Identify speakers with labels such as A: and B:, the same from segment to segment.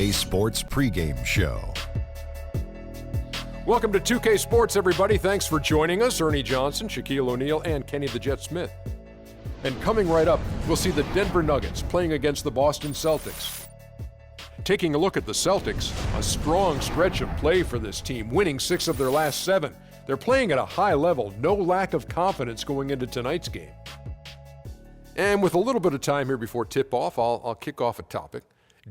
A: 2K Sports pregame show.
B: Welcome to 2K Sports, everybody. Thanks for joining us. Ernie Johnson, Shaquille O'Neal, and Kenny the Jet Smith. And coming right up, we'll see the Denver Nuggets playing against the Boston Celtics. Taking a look at the Celtics, a strong stretch of play for this team, winning 6 of their last 7. They're playing at a high level, no lack of confidence going into tonight's game. And with a little bit of time here before tip-off, I'll kick off a topic.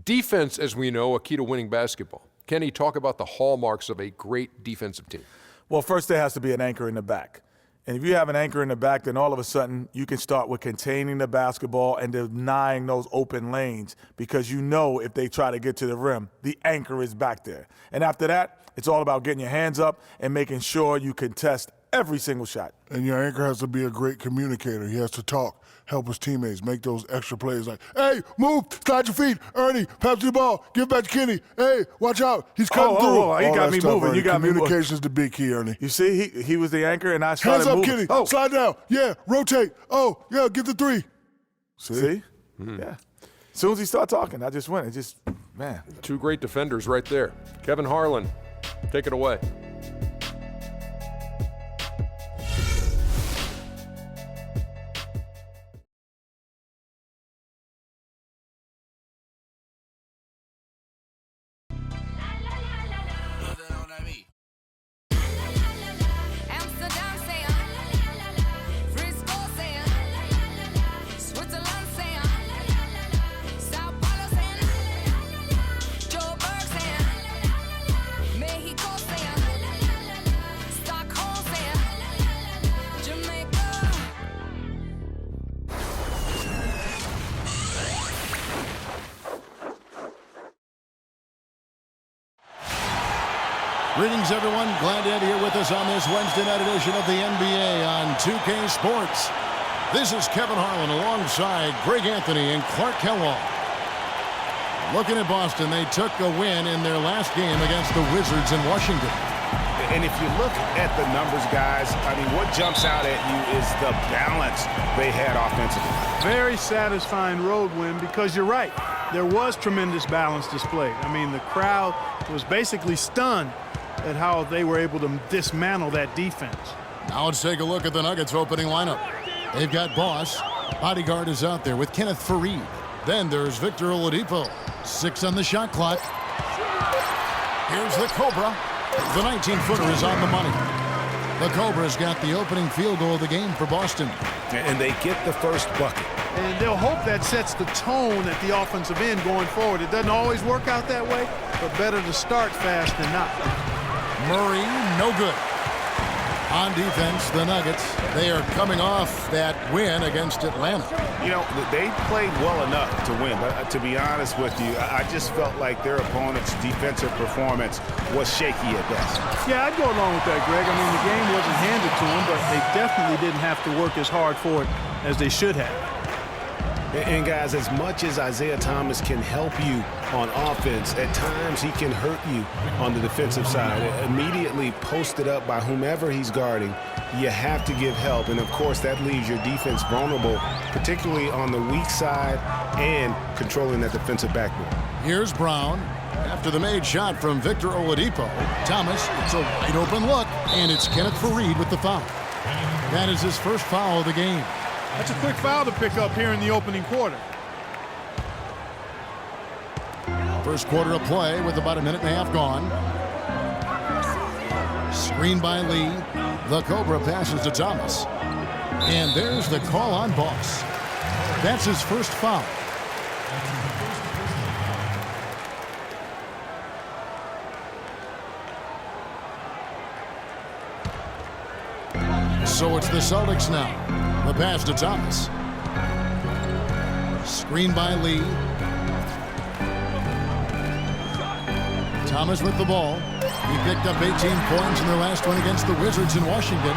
B: Defense, as we know, a key to winning basketball. Kenny, talk about the hallmarks of a great defensive team.
C: Well, first there has to be an anchor in the back. And if you have an anchor in the back, then all of a sudden you can start with containing the basketball and denying those open lanes, because you know if they try to get to the rim, the anchor is back there. And after that, it's all about getting your hands up and making sure you contest every single shot.
D: And your anchor has to be a great communicator. He has to talk, help his teammates, make those extra plays like, hey, move, slide your feet, Ernie, pass the ball, give it back to Kenny, hey, watch out, he's cutting through.
C: He got me moving.
D: Ernie.
C: You got me moving.
D: Communication's the big key, Ernie.
C: You see, he was the anchor, and I started
D: moving.
C: moving.
D: Hands up, Kenny, slide down, rotate, get the 3.
C: See? Yeah. As soon as he started talking, I just went. Man.
B: 2 great defenders right there. Kevin Harlan, take it away.
E: Greetings, everyone. Glad to have you here with us on this Wednesday night edition of the NBA on 2K Sports. This is Kevin Harlan alongside Greg Anthony and Clark Kellogg. Looking at Boston, they took a win in their last game against the Wizards in Washington.
F: And if you look at the numbers, guys, I mean, what jumps out at you is the balance they had offensively.
G: Very satisfying road win, because you're right. There was tremendous balance displayed. I mean, the crowd was basically stunned at how they were able to dismantle that defense.
E: Now let's take a look at the Nuggets opening lineup. They've got Boss. Bodyguard is out there with Kenneth Faried. Then there's Victor Oladipo. 6 on the shot clock. Here's the Cobra. The 19-footer is on the money. The Cobra's got the opening field goal of the game for Boston.
F: And they get the first bucket.
G: And they'll hope that sets the tone at the offensive end going forward. It doesn't always work out that way, but better to start fast than not.
E: Murray, no good. On defense, the Nuggets, they are coming off that win against Atlanta.
F: You know, they played well enough to win, but to be honest with you, I just felt like their opponent's defensive performance was shaky at best.
G: Yeah, I'd go along with that, Greg. I mean, the game wasn't handed to them, but they definitely didn't have to work as hard for it as they should have.
F: And guys, as much as Isaiah Thomas can help you on offense, at times he can hurt you on the defensive side. Immediately posted up by whomever he's guarding, you have to give help. And, of course, that leaves your defense vulnerable, particularly on the weak side and controlling that defensive backboard.
E: Here's Brown. After the made shot from Victor Oladipo, Thomas, it's a wide open look, and it's Kenneth Faried with the foul. That is his first foul of the game.
G: That's a quick foul to pick up here in the opening quarter.
E: First quarter of play with about a minute and a half gone. Screen by Lee. The Cobra passes to Thomas. And there's the call on Boss. That's his first foul. So it's the Celtics now. The pass to Thomas. Screen by Lee. Thomas with the ball. He picked up 18 points in their last one against the Wizards in Washington.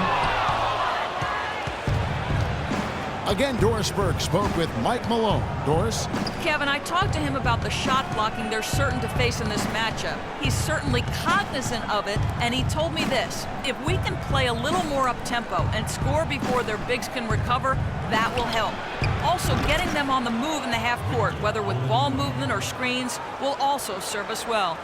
E: Again, Doris Burke spoke with Mike Malone. Doris?
H: Kevin, I talked to him about the shot blocking they're certain to face in this matchup. He's certainly cognizant of it, and he told me this: if we can play a little more up-tempo and score before their bigs can recover, That will help. Also, getting them on the move in the half court, whether with ball movement or screens, will also serve us well.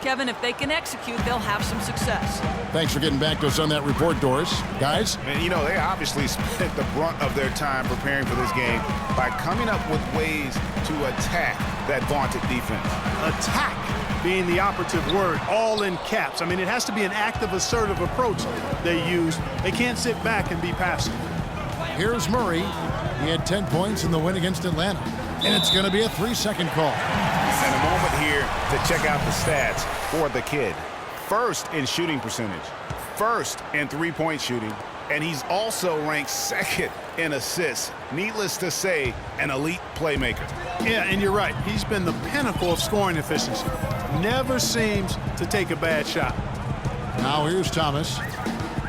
H: Kevin, if they can execute, they'll have some success.
E: Thanks for getting back to us on that report, Doris. Guys?
I: And, you know, they obviously spent the brunt of their time preparing for this game by coming up with ways to attack that vaunted defense.
G: Attack being the operative word, all in caps. I mean, it has to be an active, assertive approach they use. They can't sit back and be passive.
E: Here's Murray. He had 10 points in the win against Atlanta. And it's going to be a 3-second call.
I: And a moment here to check out the stats for the kid. First in shooting percentage, first in three-point shooting, and he's also ranked second in assists. Needless to say, an elite playmaker.
G: Yeah, and you're right. He's been the pinnacle of scoring efficiency. Never seems to take a bad shot.
E: Now here's Thomas.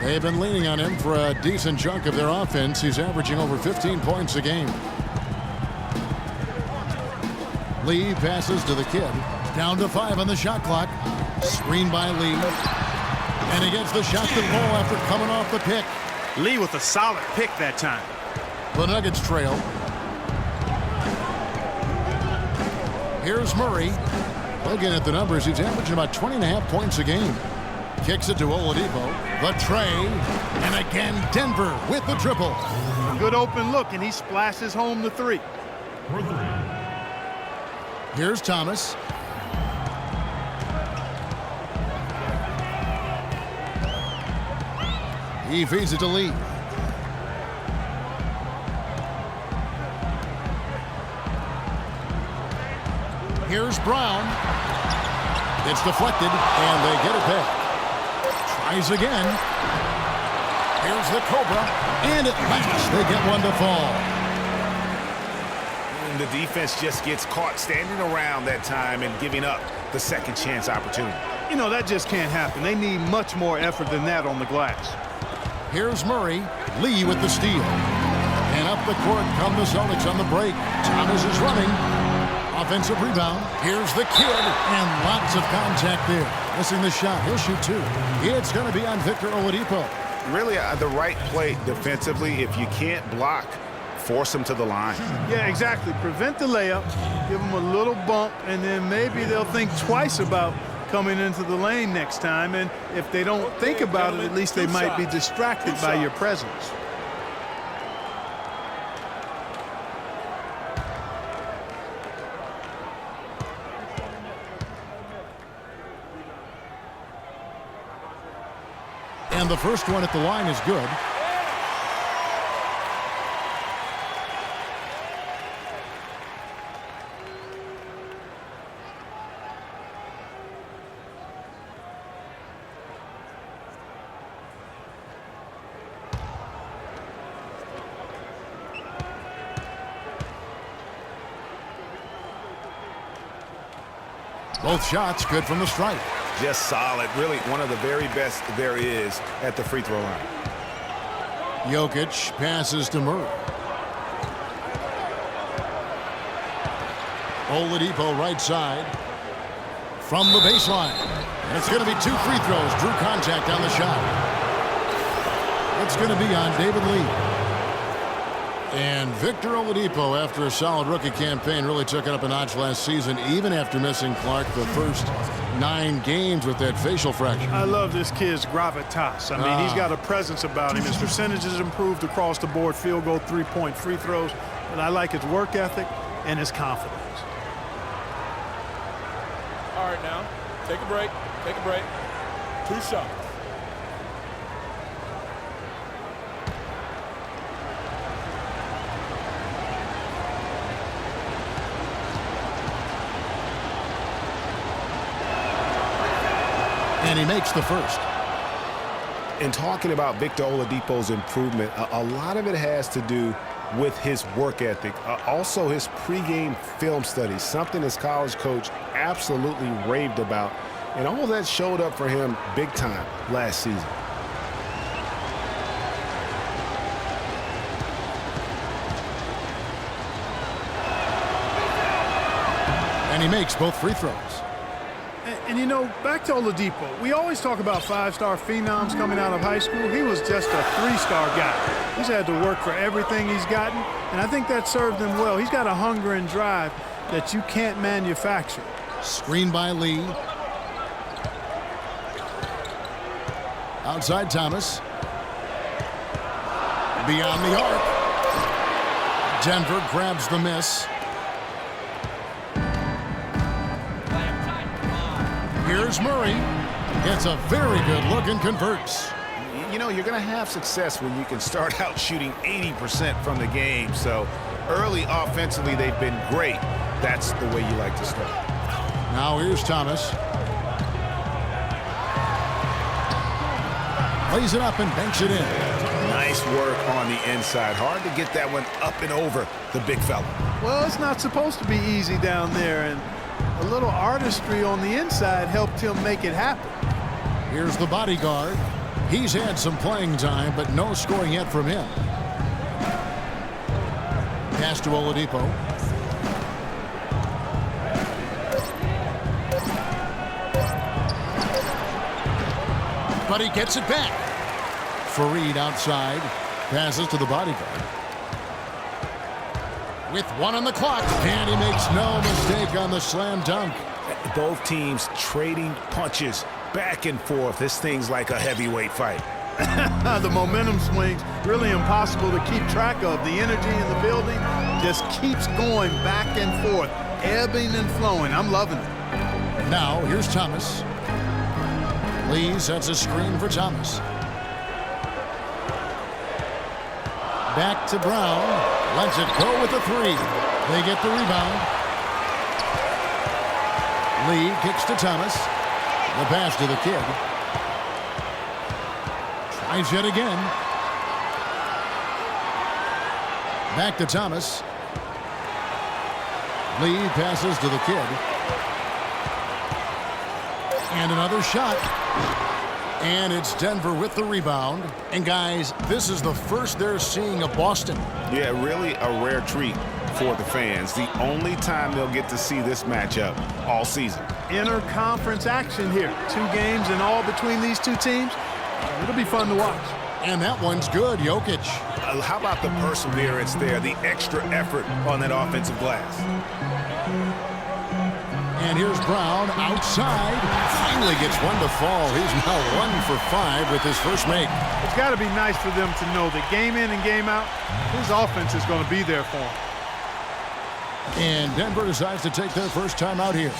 E: They've been leaning on him for a decent chunk of their offense. He's averaging over 15 points a game. Lee passes to the kid. Down to 5 on the shot clock. Screen by Lee. And he gets the shot to Paul after coming off the pick.
G: Lee with a solid pick that time.
E: The Nuggets trail. Here's Murray. Looking at the numbers, he's averaging about 20.5 points a game. Kicks it to Oladipo. The tray. And again, Denver with the triple.
G: A good open look, and he splashes home the three.
E: Here's Thomas. He feeds it to Lee. Here's Brown. It's deflected, and they get it back. Tries again. Here's the Cobra, and at last they get one to fall.
I: And the defense just gets caught standing around that time and giving up the second chance opportunity.
G: You know, that just can't happen. They need much more effort than that on the glass.
E: Here's Murray. Lee with the steal. And up the court come the Celtics on the break. Thomas is running. Offensive rebound. Here's the kid. And lots of contact there. Missing the shot. He'll shoot two. It's going to be on Victor Oladipo.
I: Really the right play defensively. If you can't block, force him to the line.
G: Yeah, exactly. Prevent the layup. Give them a little bump, and then maybe they'll think twice about coming into the lane next time. And if they don't think about it, at least they might be distracted by your presence.
E: And the first one at the line is good. Both shots good from the stripe.
I: Just solid. Really one of the very best there is at the free throw line.
E: Jokic passes to Murray. Oladipo right side. From the baseline. And it's going to be 2 free throws. Drew contact on the shot. It's going to be on David Lee. And Victor Oladipo, after a solid rookie campaign, really took it up a notch last season, even after missing Clark the first 9 games with that facial fracture.
G: I love this kid's gravitas. I mean, he's got a presence about him. His percentages improved across the board, field goal, 3-point free throws. But I like his work ethic and his confidence.
J: All right, now, take a break. Take a break. 2 shots.
E: And he makes the first.
F: In talking about Victor Oladipo's improvement, a lot of it has to do with his work ethic. Also his pregame film studies, something his college coach absolutely raved about. And all that showed up for him big time last season.
E: And he makes both free throws.
G: And you know, back to Oladipo, we always talk about five-star phenoms coming out of high school. He was just a three-star guy. He's had to work for everything he's gotten, and I think that served him well. He's got a hunger and drive that you can't manufacture.
E: Screen by Lee. Outside Thomas. Beyond the arc. Denver grabs the miss. Here's Murray. Gets a very good look and converts.
I: You know, you're going to have success when you can start out shooting 80% from the game. So early offensively, they've been great. That's the way you like to start.
E: Now here's Thomas. Lays it up and banks it in.
I: Nice work on the inside. Hard to get that one up and over the big fella.
G: Well, it's not supposed to be easy down there, and a little artistry on the inside helped him make it happen.
E: Here's the bodyguard. He's had some playing time, but no scoring yet from him. Pass to Oladipo. But he gets it back. Fareed outside. Passes to the bodyguard. With one on the clock. And he makes no mistake on the slam dunk.
I: Both teams trading punches back and forth. This thing's like a heavyweight fight.
G: The momentum swings, really impossible to keep track of. The energy in the building just keeps going back and forth, ebbing and flowing. I'm loving it.
E: Now, here's Thomas. Lee sets a screen for Thomas. Back to Brown. Lets it go with a three. They get the rebound. Lee kicks to Thomas. The pass to the kid. Tries yet again. Back to Thomas. Lee passes to the kid. And another shot. And it's Denver with the rebound. And guys, this is the first they're seeing of Boston.
I: Yeah, really a rare treat for the fans. The only time they'll get to see this matchup all season.
G: Inter-conference action here. 2 games in all between these two teams. It'll be fun to watch.
E: And that one's good, Jokic.
I: How about the perseverance there, the extra effort on that offensive glass?
E: And here's Brown outside. Finally gets one to fall. He's now 1 for 5 with his first make.
G: It's got to be nice for them to know that game in and game out, his offense is going to be there for him.
E: And Denver decides to take their first time out here.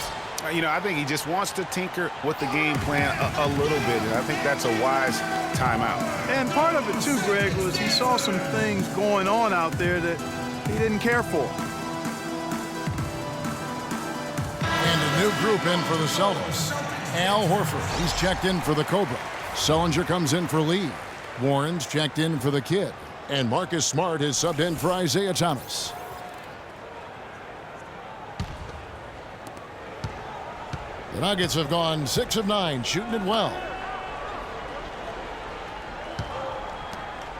I: You know, I think he just wants to tinker with the game plan a little bit, and I think that's a wise timeout.
G: And part of it, too, Greg, was he saw some things going on out there that he didn't care for.
E: And a new group in for the Celtics. Al Horford, he's checked in for the Cobra. Sullinger comes in for Lee. Warren's checked in for the Kid. And Marcus Smart is subbed in for Isaiah Thomas. The Nuggets have gone 6 of 9, shooting it well.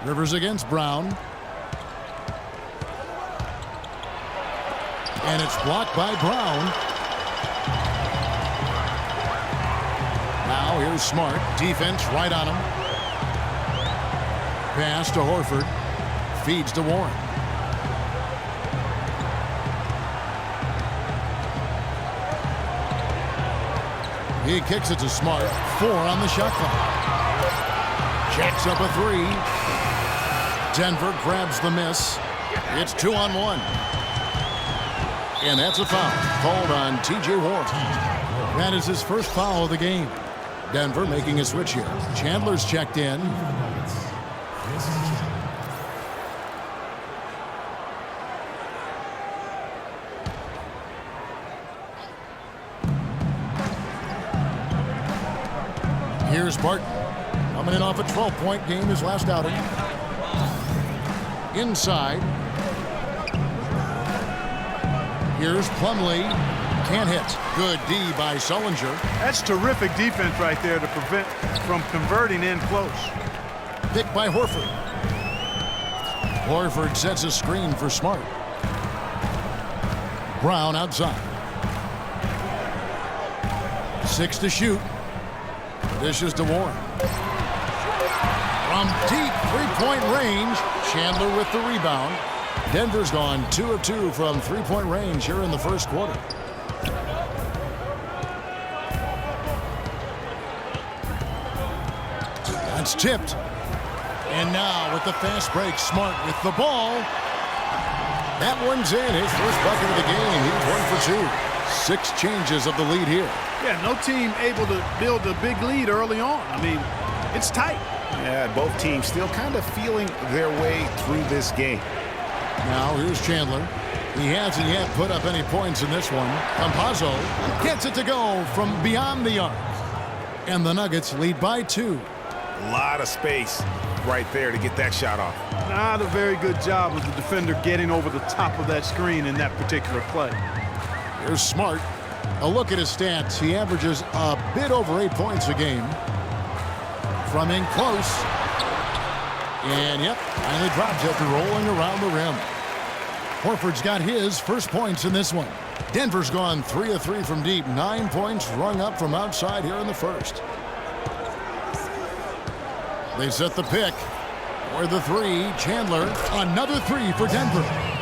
E: Rivers against Brown. And it's blocked by Brown. Now here's Smart. Defense right on him. Pass to Horford. Feeds to Warren. He kicks it to Smart. 4 on the shot clock. Jacks up a 3. Denver grabs the miss. It's 2-on-1. And that's a foul called on T.J. Warren. That is his first foul of the game. Denver making a switch here. Chandler's checked in. Here's Barton. Coming in off a 12-point game his last outing. Inside. Here's Plumlee. Can't hit. Good D by Sullinger.
G: That's terrific defense right there to prevent from converting in close.
E: Picked by Horford. Horford sets a screen for Smart. Brown outside. 6 to shoot. Dishes to Warren. From deep three-point range, Chandler with the rebound. Denver's gone 2 of 2 from three-point range here in the first quarter. That's tipped. And now with the fast break, Smart with the ball. That one's in. His first bucket of the game. He's 1 for 2. 6 changes of the lead here.
G: Yeah, no team able to build a big lead early on. I mean, it's tight.
I: Yeah, both teams still kind of feeling their way through this game.
E: Now here's Chandler. He hasn't yet put up any points in this one. Campazzo gets it to go from beyond the arc. And the Nuggets lead by 2.
I: A lot of space right there to get that shot off.
G: Not a very good job of the defender getting over the top of that screen in that particular play.
E: Here's Smart. A look at his stats. He averages a bit over 8 points a game. From in close. And, yep, finally drops after rolling around the rim. Horford's got his first points in this one. Denver's gone 3 of 3 from deep. 9 points rung up from outside here in the first. They set the pick. For the 3, Chandler. Another 3 for Denver.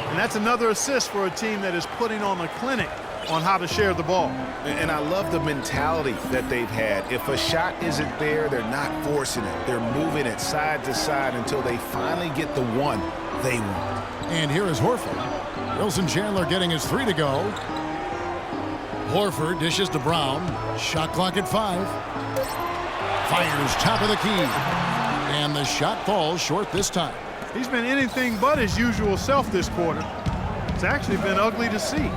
G: And that's another assist for a team that is putting on a clinic on how to share the ball.
I: And I love the mentality that they've had. If a shot isn't there, they're not forcing it. They're moving it side to side until they finally get the one they want.
E: And here is Horford. Wilson Chandler getting his 3 to go. Horford dishes to Brown. Shot clock at 5. Fires top of the key. And the shot falls short this time.
G: He's been anything but his usual self this quarter. It's actually been ugly to see.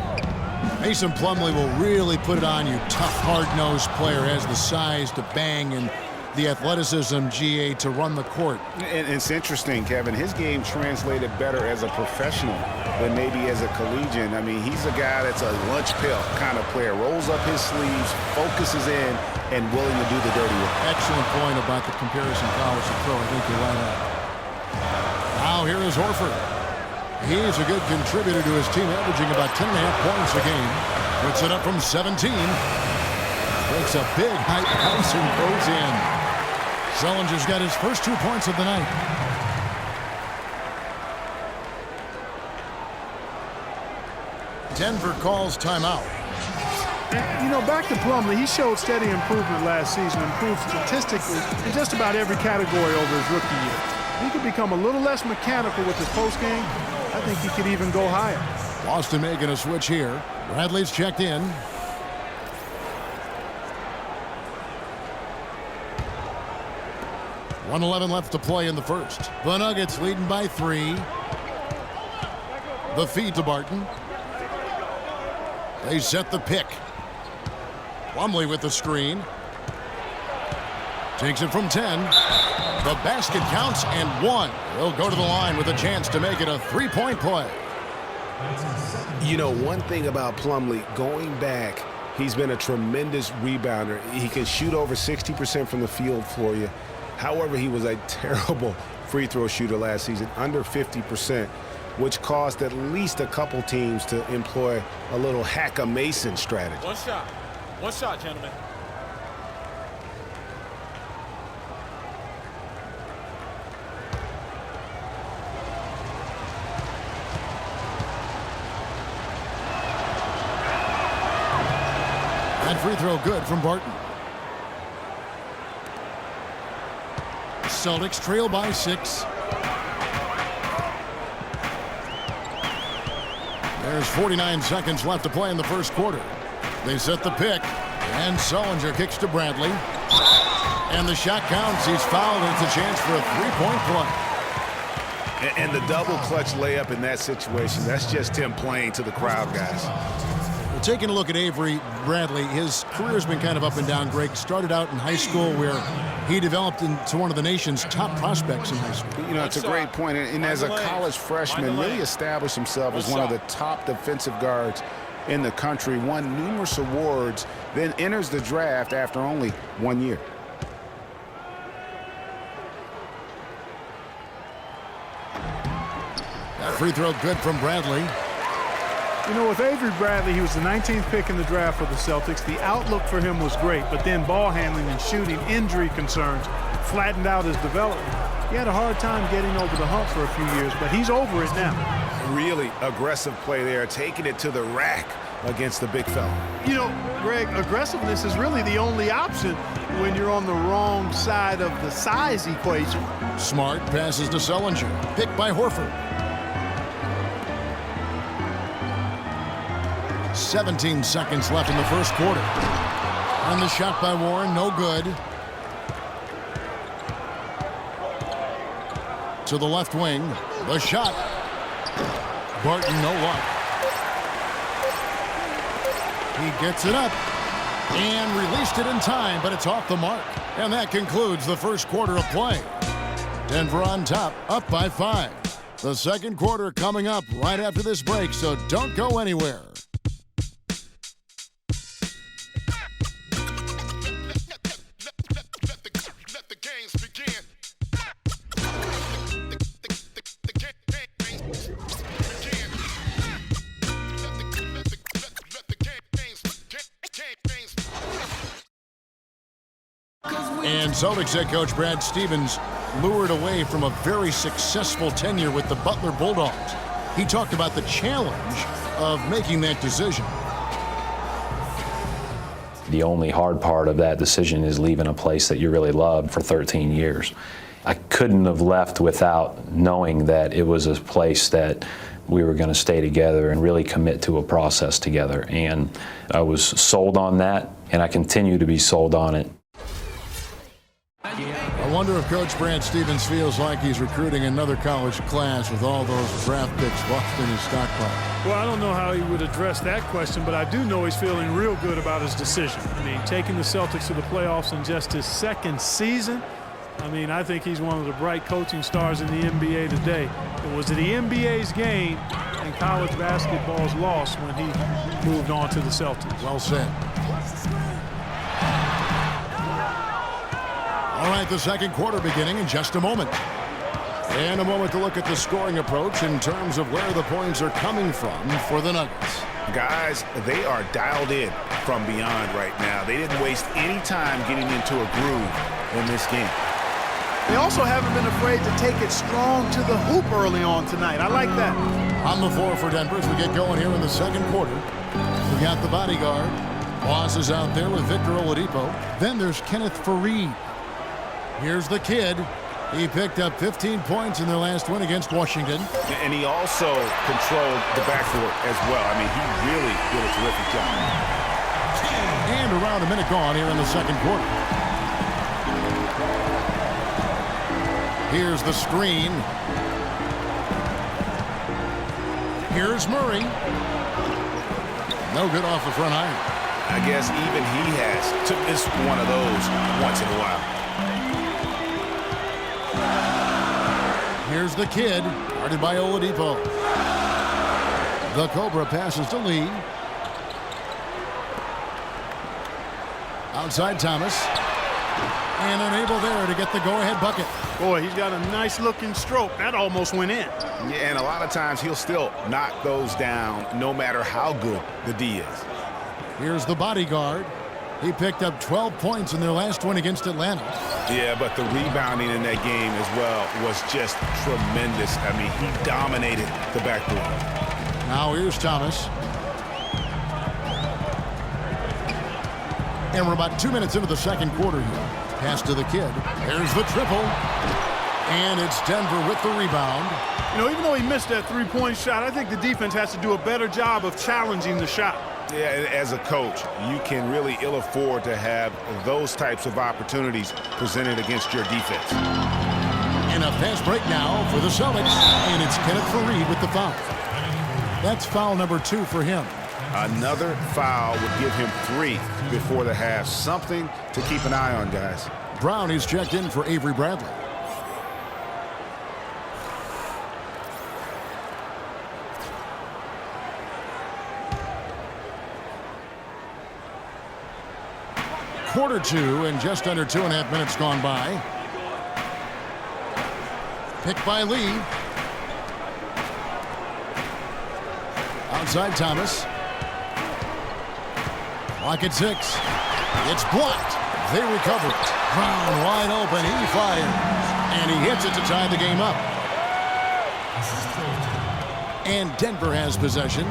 E: Mason Plumlee will really put it on you. Tough, hard-nosed player, has the size to bang and the athleticism, GA, to run the court.
I: And it's interesting, Kevin. His game translated better as a professional than maybe as a collegiate. I mean, he's a guy that's a lunch pail kind of player. Rolls up his sleeves, focuses in, and willing to do the dirty work.
E: Excellent point about the comparison college to pro. I think you're right on. Now here is Horford. He's a good contributor to his team, averaging about 10.5 points a game. Puts it up from 17. Takes a big height pass and goes in. Sullinger's got his first 2 points of the night. Denver calls timeout.
G: And, you know, back to Plumlee, he showed steady improvement last season, improved statistically in just about every category over his rookie year. He could become a little less mechanical with his postgame. I think he could even go higher.
E: Boston making a switch here. Bradley's checked in. .111 left to play in the first. The Nuggets leading by 3. The feed to Barton. They set the pick. Plumlee with the screen. Takes it from 10. The basket counts and 1. He'll go to the line with a chance to make it a 3-point play.
F: You know, one thing about Plumlee, going back, he's been a tremendous rebounder. He can shoot over 60% from the field for you. However, he was a terrible free throw shooter last season, under 50%, which caused at least a couple teams to employ a little hack-a-Mason strategy.
J: One shot, gentlemen.
E: That free throw good from Barton. Celtics trail by 6. There's 49 seconds left to play in the first quarter. They set the pick, and Sullinger kicks to Bradley. And the shot counts. He's fouled, and it's a chance for a 3-point play.
I: And the double clutch layup in that situation, that's just him playing to the crowd, guys.
E: Well, taking a look at Avery Bradley, his career's been kind of up and down, Greg. Started out in high school where he developed into one of the nation's top prospects in high school.
I: You know, it's a great point. And as a college freshman, really established himself as one of the top defensive guards in the country, won numerous awards, then enters the draft after only 1 year.
E: That free throw good from Bradley.
G: You know, with Avery Bradley, he was the 19th pick in the draft for the Celtics. The outlook for him was great, but then ball handling and shooting, injury concerns flattened out his development. He had a hard time getting over the hump for a few years, but he's over it now.
I: Really aggressive play there, taking it to the rack against the big fella.
G: You know, Greg, aggressiveness is really the only option when you're on the wrong side of the size equation.
E: Smart passes to Sullinger. Picked by Horford. 17 seconds left in the first quarter. And the shot by Warren, no good. To the left wing. The shot. Barton, no luck. He gets it up and released it in time, but it's off the mark. And that concludes the first quarter of play. Denver on top, up by 5. The second quarter coming up right after this break, so don't go anywhere. And Celtics head coach Brad Stevens lured away from a very successful tenure with the Butler Bulldogs. He talked about the challenge of making that decision.
K: The only hard part of that decision is leaving a place that you really loved for 13 years. I couldn't have left without knowing that it was a place that we were going to stay together and really commit to a process together. And I was sold on that, and I continue to be sold on it.
E: I wonder if Coach Brad Stevens feels like he's recruiting another college class with all those draft picks Boston is stockpiling.
G: Well, I don't know how he would address that question, but I do know he's feeling real good about his decision. I mean, taking the Celtics to the playoffs in just his second season, I mean, I think he's one of the bright coaching stars in the NBA today. It was the NBA's game and college basketball's loss when he moved on to the Celtics.
E: Well said. All right, the second quarter beginning in just a moment. And a moment to look at the scoring approach in terms of where the points are coming from for the Nuggets.
I: Guys, they are dialed in from beyond right now. They didn't waste any time getting into a groove in this game.
G: They also haven't been afraid to take it strong to the hoop early on tonight. I like that.
E: On the floor for Denver as we get going here in the second quarter. We got the bodyguard. Boss is out there with Victor Oladipo. Then there's Kenneth Faried. Here's the kid. He picked up 15 points in their last win against Washington.
I: And he also controlled the backcourt as well. I mean, he really did a terrific job.
E: And around a minute gone here in the second quarter. Here's the screen. Here's Murray. No good off the front iron.
I: I guess even he took this one of those once in a while.
E: Here's the kid, guarded by Oladipo. The Cobra passes to Lee. Outside Thomas. And unable there to get the go-ahead bucket.
G: Boy, he's got a nice-looking stroke. That almost went in.
I: Yeah, and a lot of times he'll still knock those down no matter how good the D is.
E: Here's the bodyguard. He picked up 12 points in their last one against Atlanta.
I: Yeah, but the rebounding in that game as well was just tremendous. I mean, he dominated the backboard.
E: Now here's Thomas. And we're about 2 minutes into the second quarter here. Pass to the kid. There's the triple. And it's Denver with the rebound.
G: You know, even though he missed that three-point shot, I think the defense has to do a better job of challenging the shot.
I: Yeah, as a coach, you can really ill afford to have those types of opportunities presented against your defense.
E: And a fast break now for the Celtics. And it's Kenneth Faried with the foul. That's foul number 2 for him.
I: Another foul would give him 3 before the half. Something to keep an eye on, guys.
E: Brown is checked in for Avery Bradley. Quarter 2 and just under 2.5 minutes gone by. Picked by Lee. Outside Thomas. Clock at 6. It's blocked. They recover it. Brown wide open. He fires. And he hits it to tie the game up. And Denver has possession.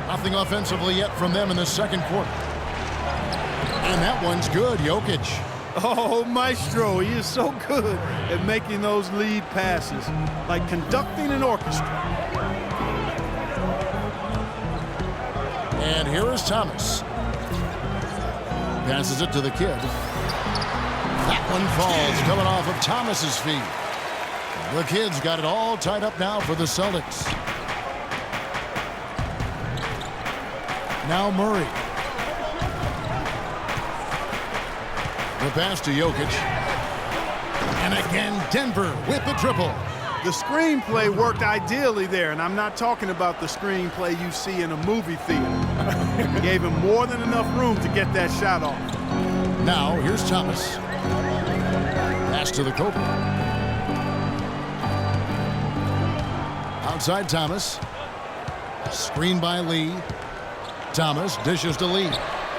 E: Nothing offensively yet from them in the second quarter. And that one's good. Jokic.
G: Oh, Maestro, he is so good at making those lead passes, like conducting an orchestra.
E: And here is Thomas. Passes it to the kid. That one falls, coming off of Thomas's feet. The kid's got it all tied up now for the Celtics. Now Murray. The pass to Jokic. And again, Denver with the triple.
G: The screenplay worked ideally there, and I'm not talking about the screenplay you see in a movie theater. He gave him more than enough room to get that shot off.
E: Now, here's Thomas. Pass to the Cobra. Outside Thomas. Screen by Lee. Thomas dishes to Lee.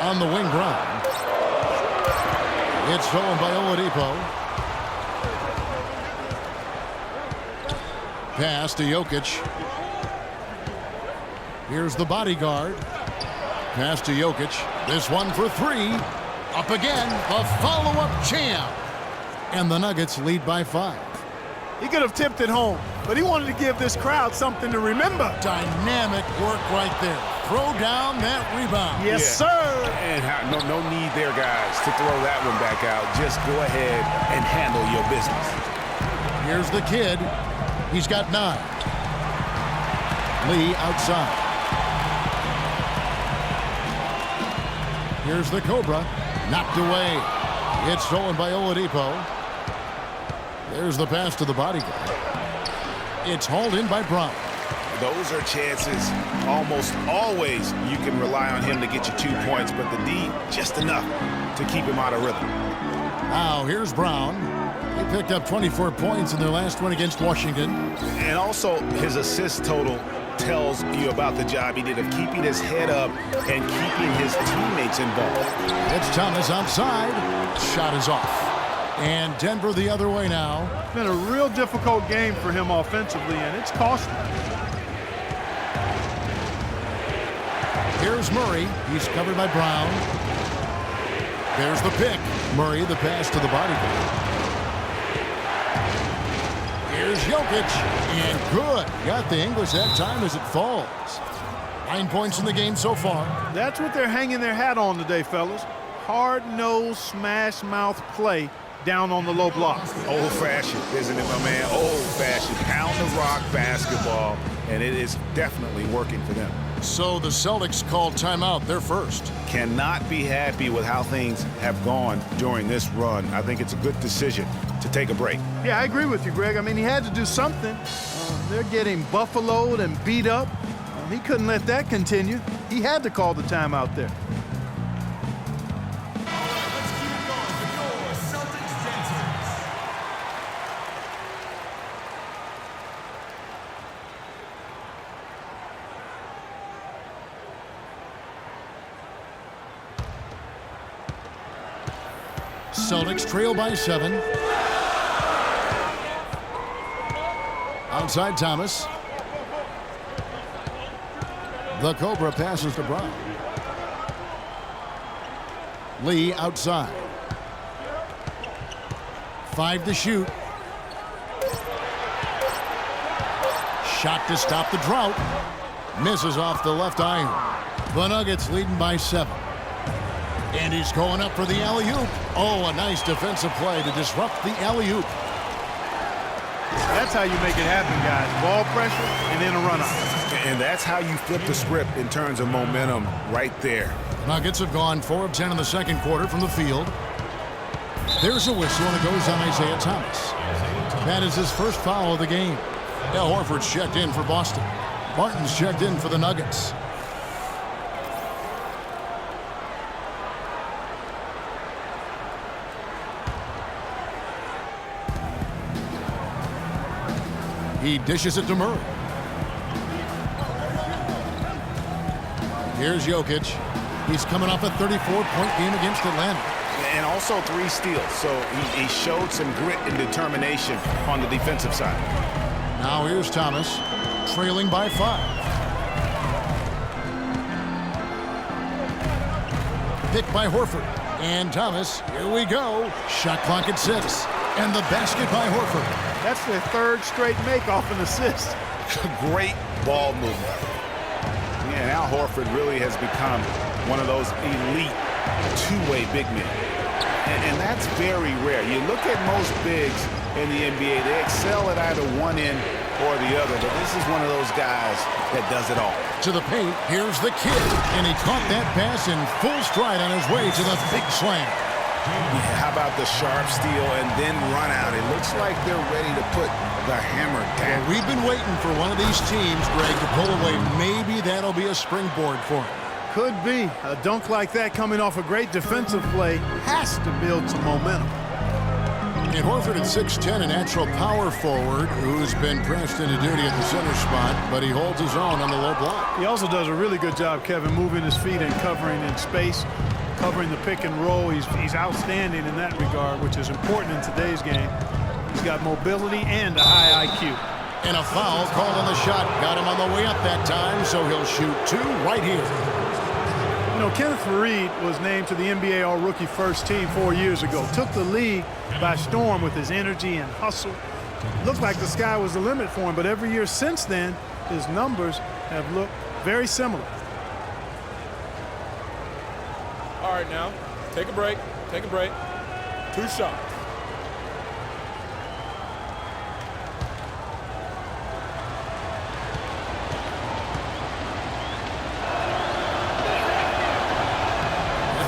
E: On the wing, Brown. It's stolen by Oladipo. Pass to Jokic. Here's the bodyguard. Pass to Jokic. This one for 3. Up again. The follow-up champ. And the Nuggets lead by 5.
G: He could have tipped it home, but he wanted to give this crowd something to remember.
E: Dynamic work right there. Throw down that rebound.
G: Yes, sir.
I: And no need there, guys, to throw that one back out. Just go ahead and handle your business.
E: Here's the kid. He's got 9. Lee outside. Here's the Cobra. Knocked away. It's stolen by Oladipo. There's the pass to the bodyguard. It's hauled in by Brown.
I: Those are chances. Almost always you can rely on him to get you 2 points, but the D, just enough to keep him out of rhythm.
E: Now, here's Brown. They picked up 24 points in their last one against Washington.
I: And also, his assist total tells you about the job he did of keeping his head up and keeping his teammates involved.
E: It's Thomas outside. Shot is off. And Denver the other way now.
G: It's been a real difficult game for him offensively, and it's costly.
E: Here's Murray. He's covered by Brown. There's the pick. Murray, the pass to the bodyguard. Here's Jokic. And good. Got the English that time as it falls. 9 points in the game so far.
G: That's what they're hanging their hat on today, fellas. Hard-nosed, smash-mouth play down on the low block.
I: Old-fashioned, isn't it, my man? Old-fashioned, pound-the-rock basketball, and it is definitely working for them.
E: So the Celtics called timeout. They're first.
I: Cannot be happy with how things have gone during this run. I think it's a good decision to take a break.
G: Yeah, I agree with you, Greg. I mean, he had to do something. They're getting buffaloed and beat up. He couldn't let that continue. He had to call the timeout there.
E: Celtics trail by 7. Outside Thomas. The Cobra passes to Brown. Lee outside. 5 to shoot. Shot to stop the drought. Misses off the left iron. The Nuggets leading by 7. And he's going up for the alley-oop. Oh, a nice defensive play to disrupt the alley-oop.
G: That's how you make it happen, guys. Ball pressure and then a run-out.
I: And that's how you flip the script in terms of momentum right there.
E: Nuggets have gone 4 of 10 in the second quarter from the field. There's a whistle, and it goes on Isaiah Thomas. That is his first foul of the game. Al Horford's checked in for Boston. Martin's checked in for the Nuggets. He dishes it to Murray. Here's Jokic. He's coming off a 34-point game against Atlanta.
I: And also 3 steals, so he showed some grit and determination on the defensive side.
E: Now here's Thomas, trailing by 5. Picked by Horford. And Thomas, here we go. Shot clock at 6. And the basket by Horford.
G: That's their 3rd straight make off an assist.
I: Great ball movement. Yeah, now Horford really has become one of those elite two-way big men. And that's very rare. You look at most bigs in the NBA, they excel at either one end or the other, but this is one of those guys that does it all.
E: To the paint, here's the kid, and he caught that pass in full stride on his way to the big slam.
I: Yeah, how about the sharp steal and then run out? It looks like they're ready to put the hammer down.
E: We've been waiting for one of these teams, Greg, to pull away. Maybe that'll be a springboard for him.
G: Could be. A dunk like that coming off a great defensive play has to build some momentum.
E: And Horford at 6'10", a natural power forward who's been pressed into duty at the center spot, but he holds his own on the low block.
G: He also does a really good job, Kevin, moving his feet and covering in space, covering the pick and roll. He's outstanding in that regard, which is important in today's game. He's got mobility and a high IQ.
E: And a foul called on the shot. Got him on the way up that time, so he'll shoot 2 right here.
G: You know, Kenneth Faried was named to the NBA All-Rookie First Team 4 years ago. Took the league by storm with his energy and hustle. Looked like the sky was the limit for him, but every year since then, his numbers have looked very similar.
J: All right, now, take a break. Take a break. 2 shots.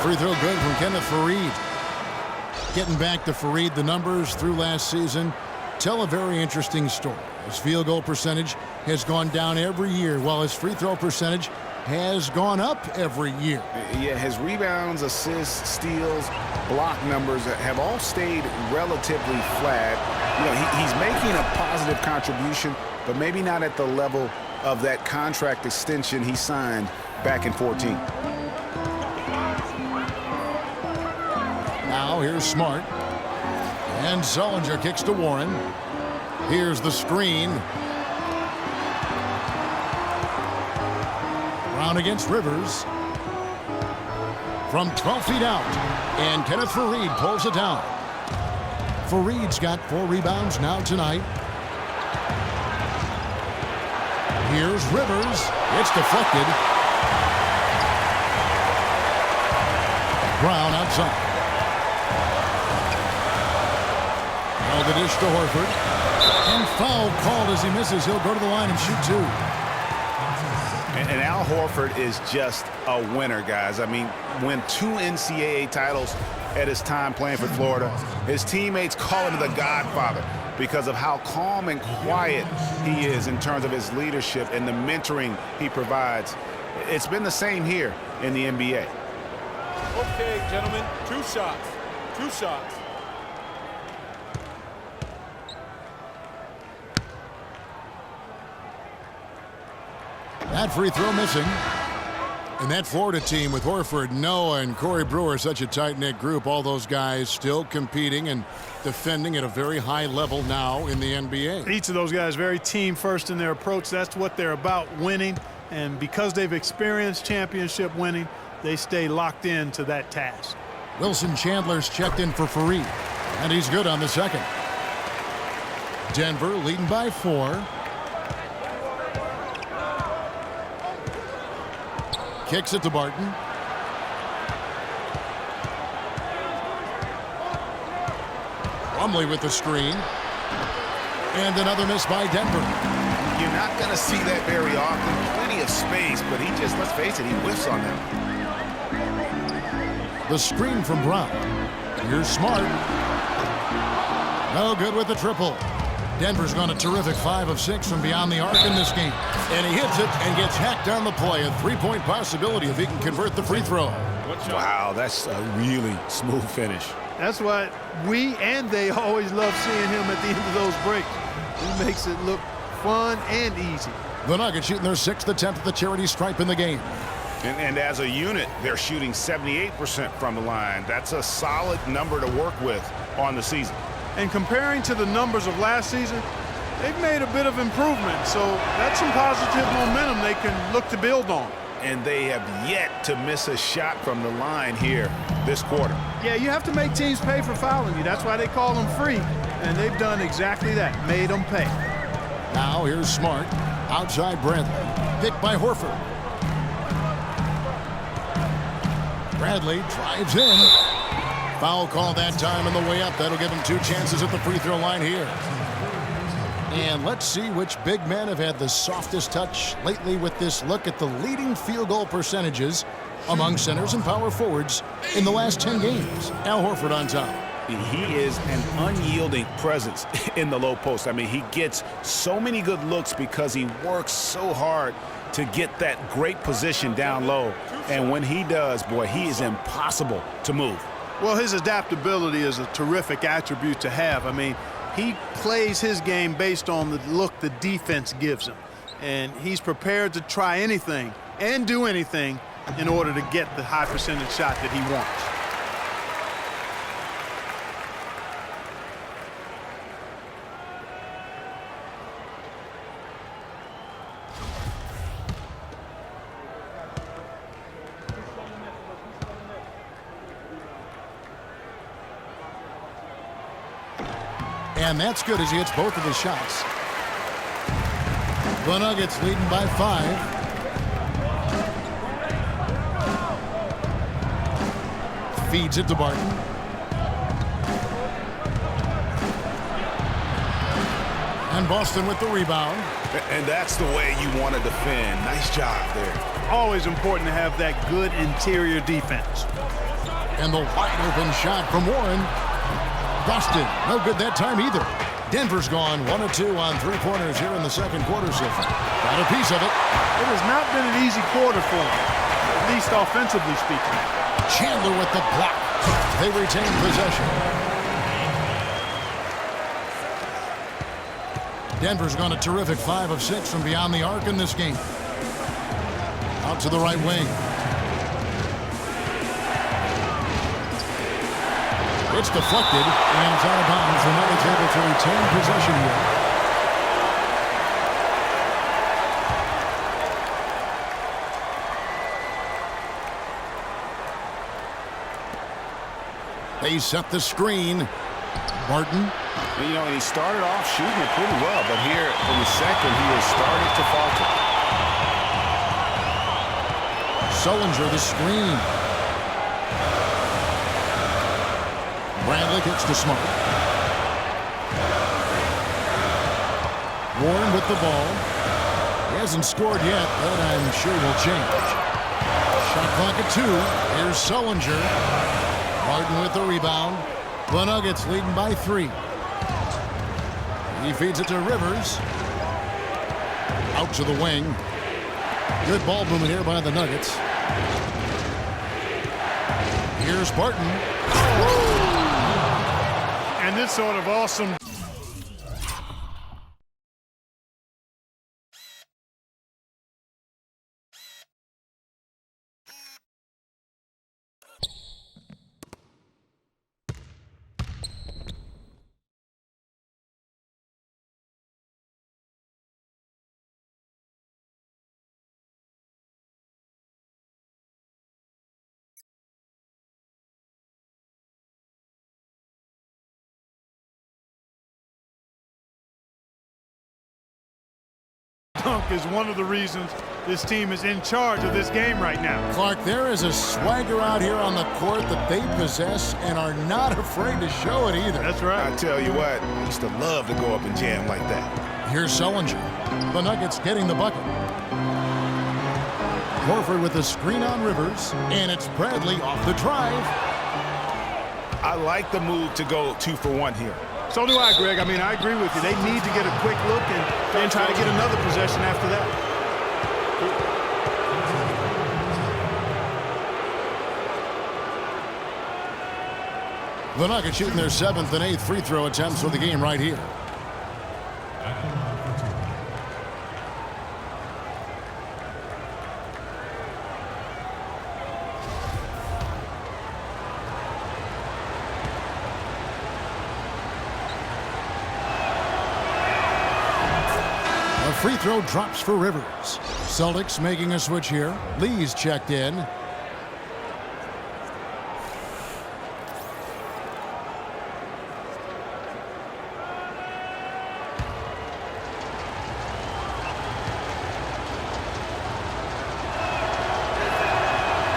E: Free throw good from Kenneth Faried. Getting back to Faried, the numbers through last season tell a very interesting story. His field goal percentage has gone down every year, while his free throw percentage has gone up every year.
I: Yeah, his rebounds, assists, steals, block numbers have all stayed relatively flat. You know, he's making a positive contribution, but maybe not at the level of that contract extension he signed back in 14.
E: Now here's Smart. And Sullinger kicks to Warren. Here's the screen. Brown against Rivers. From 12 feet out. And Kenneth Faried pulls it down. Faried's got 4 rebounds now tonight. Here's Rivers. It's deflected. Brown outside. The dish to Horford. And foul called as he misses. He'll go to the line and shoot 2.
I: And Al Horford is just a winner, guys. I mean, win 2 NCAA titles at his time playing for Florida. His teammates call him the Godfather because of how calm and quiet he is in terms of his leadership and the mentoring he provides. It's been the same here in the NBA.
J: Okay, gentlemen, 2 shots. 2 shots.
E: That free throw missing. And that Florida team with Horford, Noah, and Corey Brewer, such a tight-knit group. All those guys still competing and defending at a very high level now in the NBA.
G: Each of those guys very team-first in their approach. That's what they're about, winning. And because they've experienced championship winning, they stay locked in to that task.
E: Wilson Chandler's checked in for Faried, and he's good on the second. Denver leading by 4. Kicks it to Barton. Plumlee with the screen. And another miss by Denver.
I: You're not going to see that very often. Plenty of space, but he just, let's face it, he whiffs on them.
E: The screen from Brown. Here's Smart. No good with the triple. Denver's gone a terrific 5 of 6 from beyond the arc in this game. And he hits it and gets hacked on the play. A 3-point possibility if he can convert the free throw.
I: Wow, that's a really smooth finish.
G: That's why we and they always love seeing him at the end of those breaks. He makes it look fun and easy.
E: The Nuggets shooting their 6th attempt at the charity stripe in the game.
I: And as a unit, they're shooting 78% from the line. That's a solid number to work with on the season.
G: And comparing to the numbers of last season, they've made a bit of improvement. So that's some positive momentum they can look to build on.
I: And they have yet to miss a shot from the line here this quarter.
G: Yeah, you have to make teams pay for fouling you. That's why they call them free. And they've done exactly that, made them pay.
E: Now here's Smart. Outside Bradley. Picked by Horford. Bradley drives in. Foul call that time on the way up. That'll give him 2 chances at the free throw line here. And let's see which big men have had the softest touch lately with this look at the leading field goal percentages among centers and power forwards in the last 10 games. Al Horford on top.
I: He is an unyielding presence in the low post. I mean, he gets so many good looks because he works so hard to get that great position down low. And when he does, boy, he is impossible to move.
G: Well, his adaptability is a terrific attribute to have. I mean, he plays his game based on the look the defense gives him. And he's prepared to try anything and do anything in order to get the high percentage shot that he wants.
E: And that's good as he hits both of his shots. The Nuggets leading by 5. Feeds it to Barton. And Boston with the rebound.
I: And that's the way you want to defend. Nice job there.
G: Always important to have that good interior defense.
E: And the wide open shot from Warren. Boston, no good that time either. Denver's gone 1 of 2 on 3-pointers here in the second quarter so far. Got a piece of it.
G: It has not been an easy quarter for him, at least offensively speaking.
E: Chandler with the block. They retain possession. Denver's gone a terrific 5 of 6 from beyond the arc in this game. Out to the right wing. It's deflected, and it's out of bounds. The Nuggets able to retain possession here. They set the screen. Barton.
I: You know, and he started off shooting it pretty well, but here in the second, he has started to falter.
E: Sullinger, the screen. Bradley gets to Smart. Warren with the ball. He hasn't scored yet, but I'm sure will change. Shot clock at 2. Here's Sullinger. Martin with the rebound. The Nuggets leading by 3. He feeds it to Rivers. Out to the wing. Good ball movement here by the Nuggets. Here's Barton.
G: And this sort of awesome. Dunk is one of the reasons this team is in charge of this game right now.
E: Clark, there is a swagger out here on the court that they possess and are not afraid to show it either.
G: That's right.
I: I tell you what, I used to love to go up and jam like that.
E: Here's Sullinger. The Nuggets getting the bucket. Horford with the screen on Rivers, and it's Bradley off the drive.
I: I like the move to go 2 for 1 here.
G: So do I, Greg. I mean, I agree with you. They need to get a quick look and then try to get another possession after that.
E: The Nuggets shooting their 7th and 8th free throw attempts for the game right here. free throw drops for Rivers. Celtics making a switch here. Lee's checked in.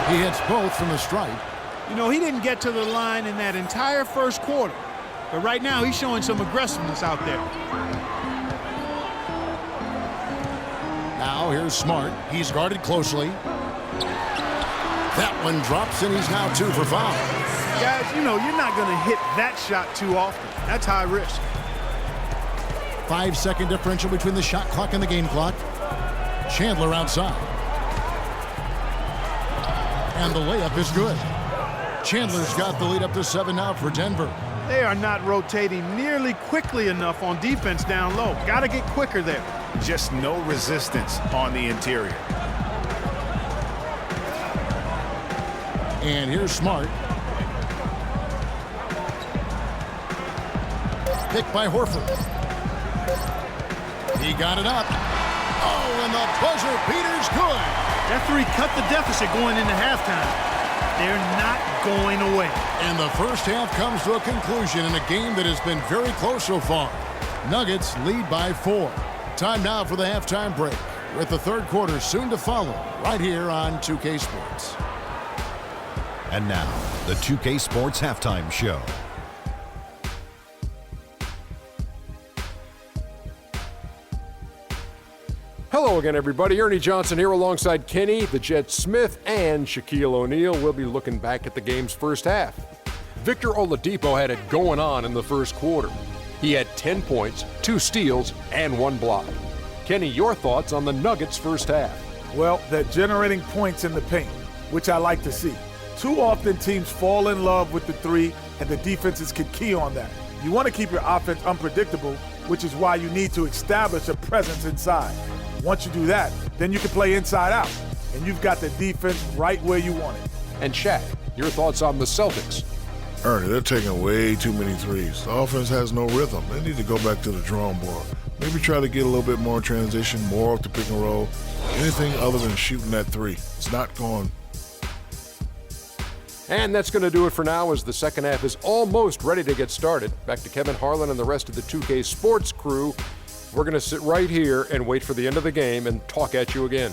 E: He hits both from the stripe.
G: You know, he didn't get to the line in that entire first quarter. But right now, he's showing some aggressiveness out there.
E: Now here's Smart. He's guarded closely. That one drops, and he's now 2 for 5.
G: Guys, you know, you're not going to hit that shot too often. That's high risk.
E: 5-second differential between the shot clock and the game clock. Chandler outside. And the layup is good. Chandler's got the lead up to 7 now for Denver.
G: They are not rotating nearly quickly enough on defense down low. Got to get quicker there.
I: Just no resistance on the interior.
E: And here's Smart. Picked by Horford. He got it up. Oh, and the buzzer beater's good.
G: That three cut the deficit going into halftime. They're not going away.
E: And the first half comes to a conclusion in a game that has been very close so far. Nuggets lead by 4. Time now for the halftime break, with the third quarter soon to follow, right here on 2K Sports.
A: And now, the 2K Sports Halftime Show.
B: Hello again, everybody. Ernie Johnson here alongside Kenny, the Jet Smith, and Shaquille O'Neal. We'll be looking back at the game's first half. Victor Oladipo had it going on in the first quarter. He had 10 points, 2 steals, and 1 block. Kenny, your thoughts on the Nuggets' first half?
C: Well, they're generating points in the paint, which I like to see. Too often teams fall in love with the three, and the defenses can key on that. You want to keep your offense unpredictable, which is why you need to establish a presence inside. Once you do that, then you can play inside out, and you've got the defense right where you want it.
B: And Shaq, your thoughts on the Celtics?
D: Ernie, they're taking way too many threes. The offense has no rhythm. They need to go back to the drawing board. Maybe try to get a little bit more transition, more off the pick and roll. Anything other than shooting that three. It's not going.
B: And that's going to do it for now, as the second half is almost ready to get started. Back to Kevin Harlan and the rest of the 2K Sports crew. We're going to sit right here and wait for the end of the game and talk at you again.